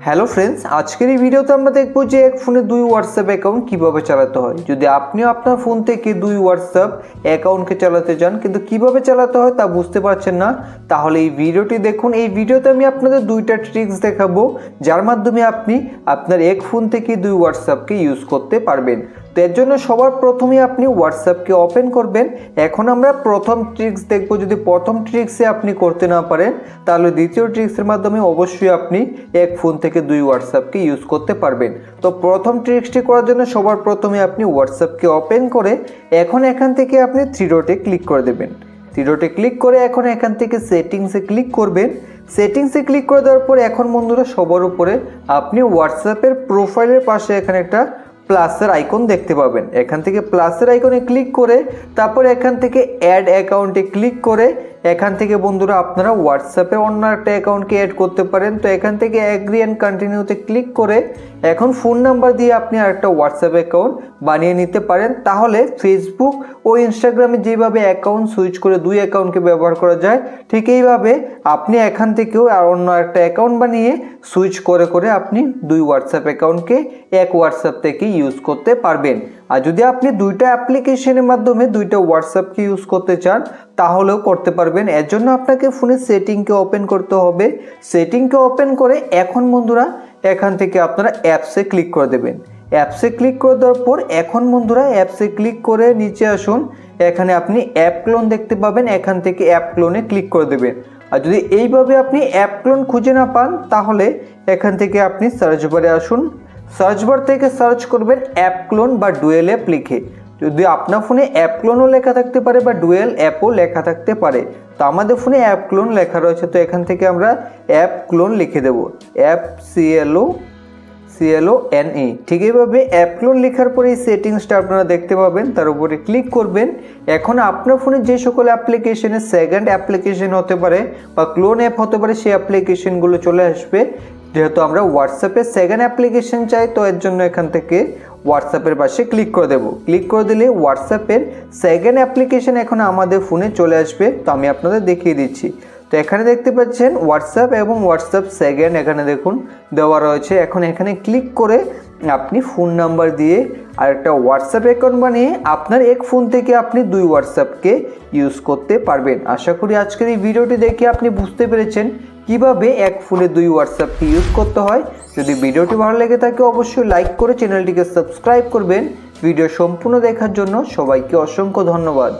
Hello friends, আজকের এই ভিডিওতে আমরা দেখবো যে এক ফোনে দুই হোয়াটসঅ্যাপ অ্যাকাউন্ট কিভাবে চালাতে হয়। যদি আপনিও আপনার ফোন থেকে দুই হোয়াটসঅ্যাপ অ্যাকাউন্টকে চালাতে চান কিন্তু কিভাবে চালাতে হয় তা বুঝতে পারছেন না, তাহলে এই ভিডিওটি দেখুন। এই ভিডিওতে আমি আপনাদের দুইটা ট্রিক্স দেখাবো যার মাধ্যমে আপনি আপনার এক ফোন থেকে দুই হোয়াটসঅ্যাপকে ইউজ করতে পারবেন। তো এর জন্য সবার প্রথমে আপনি হোয়াটসঅ্যাপকে ওপেন করবেন। এখন আমরা প্রথম ট্রিক্স দেখব। যদি প্রথম ট্রিক্সে আপনি করতে না পারেন তাহলে দ্বিতীয় ট্রিক্সের মাধ্যমে অবশ্যই আপনি এক ফোন থেকে দুই হোয়াটসঅ্যাপকে ইউজ করতে পারবেন। তো প্রথম ট্রিক্সটি করার জন্য সবার প্রথমে আপনি হোয়াটসঅ্যাপকে ওপেন করে এখন এখান থেকে আপনি থ্রি ডটে ক্লিক করে দেবেন। থ্রি ডটে ক্লিক করে এখন এখান থেকে সেটিংসে ক্লিক করবেন। সেটিংসে ক্লিক করে দেওয়ার পর এখন বন্ধুরা সবার উপরে আপনি হোয়াটসঅ্যাপের প্রোফাইলের পাশে এখানে একটা প্লাসের আইকন দেখতে পাবেন। এখান থেকে প্লাসের আইকনে ক্লিক করে তারপর এখান থেকে অ্যাড অ্যাকাউন্টে ক্লিক করে এখান থেকে বন্ধুরা আপনারা হোয়াটসঅ্যাপে অন্য একটা অ্যাকাউন্টকে অ্যাড করতে পারেন। তো এখান থেকে অ্যাগ্রি অ্যান্ড কন্টিনিউতে ক্লিক করে এখন ফোন নাম্বার দিয়ে আপনি আরেকটা হোয়াটসঅ্যাপ অ্যাকাউন্ট বানিয়ে নিতে পারেন। তাহলে ফেসবুক ও ইনস্টাগ্রামে যেভাবে অ্যাকাউন্ট সুইচ করে দুই অ্যাকাউন্টকে ব্যবহার করা যায়, ঠিক এইভাবে আপনি এখান থেকেও আর অন্য একটা অ্যাকাউন্ট বানিয়ে সুইচ করে করে আপনি দুই হোয়াটসঅ্যাপ অ্যাকাউন্টকে এক হোয়াটসঅ্যাপ থেকে ইউজ করতে পারবেন। আর যদি আপনি দুইটা অ্যাপ্লিকেশনের মাধ্যমে দুইটা হোয়াটসঅ্যাপকে ইউজ করতে চান তাহলেও করতে পারবেন। এর জন্য আপনাকে ফোনের সেটিংকে ওপেন করতে হবে। সেটিংকে ওপেন করে এখন বন্ধুরা এখান থেকে আপনারা অ্যাপসে ক্লিক করে দেবেন। অ্যাপসে ক্লিক করে দেওয়ার পর এখন বন্ধুরা অ্যাপসে ক্লিক করে নিচে আসুন। এখানে আপনি অ্যাপ ক্লোন দেখতে পাবেন, এখান থেকে অ্যাপ ক্লোনে ক্লিক করে দেবেন। আর যদি এইভাবে আপনি অ্যাপ ক্লোন খুঁজে না পান তাহলে এখান থেকে আপনি সার্চ বারে আসুন। সার্চ বার থেকে সার্চ করবেন অ্যাপ ক্লোন বা ডুয়েল অ্যাপ লিখে। যদি আপনার ফোনে অ্যাপ ক্লোনও লেখা থাকতে পারে বা ডুয়েল অ্যাপও লেখা থাকতে পারে, তো আমাদের ফোনে অ্যাপ ক্লোন লেখা রয়েছে, তো এখান থেকে আমরা অ্যাপ ক্লোন লিখে দেবো। App CLONE। ঠিক এইভাবে অ্যাপ ক্লোন লেখার পরে এই সেটিংসটা আপনারা দেখতে পাবেন, তার উপরে ক্লিক করবেন। এখন আপনার ফোনে যে সকল অ্যাপ্লিকেশনের সেকেন্ড অ্যাপ্লিকেশন হতে পারে বা ক্লোন অ্যাপ হতে পারে সেই অ্যাপ্লিকেশনগুলো চলে আসবে। যেহেতু আমরা হোয়াটসঅ্যাপের সেকেন্ড অ্যাপ্লিকেশন চাই, তো এর জন্য এখান থেকে হোয়াটসঅ্যাপের পাশে ক্লিক করে দেব। ক্লিক করে দিলে হোয়াটসঅ্যাপের সেকেন্ড অ্যাপ্লিকেশন এখন আমাদের ফোনে চলে আসবে। তো আমি আপনাদের দেখিয়ে দিচ্ছি। তো এখানে দেখতে পাচ্ছেন হোয়াটসঅ্যাপ এবং হোয়াটসঅ্যাপ সেকেন্ড এখানে দেখুন দেওয়া রয়েছে। এখন এখানে ক্লিক করে আপনি ফোন নাম্বার দিয়ে আরেকটা হোয়াটসঅ্যাপ অ্যাকাউন্ট বানিয়ে আপনার এক ফোন থেকে আপনি দুই হোয়াটসঅ্যাপকে ইউজ করতে পারবেন। আশা করি আজকের এই ভিডিওটি দেখে আপনি বুঝতে পেরেছেন কিভাবে এক ফোনে দুই হোয়াটসঅ্যাপকে ইউজ করতে হয়। যদি ভিডিওটি ভালো লেগে থাকে অবশ্যই লাইক করে চ্যানেলটিকে সাবস্ক্রাইব করবেন। ভিডিও সম্পূর্ণ দেখার জন্য সবাইকে অসংখ্য ধন্যবাদ।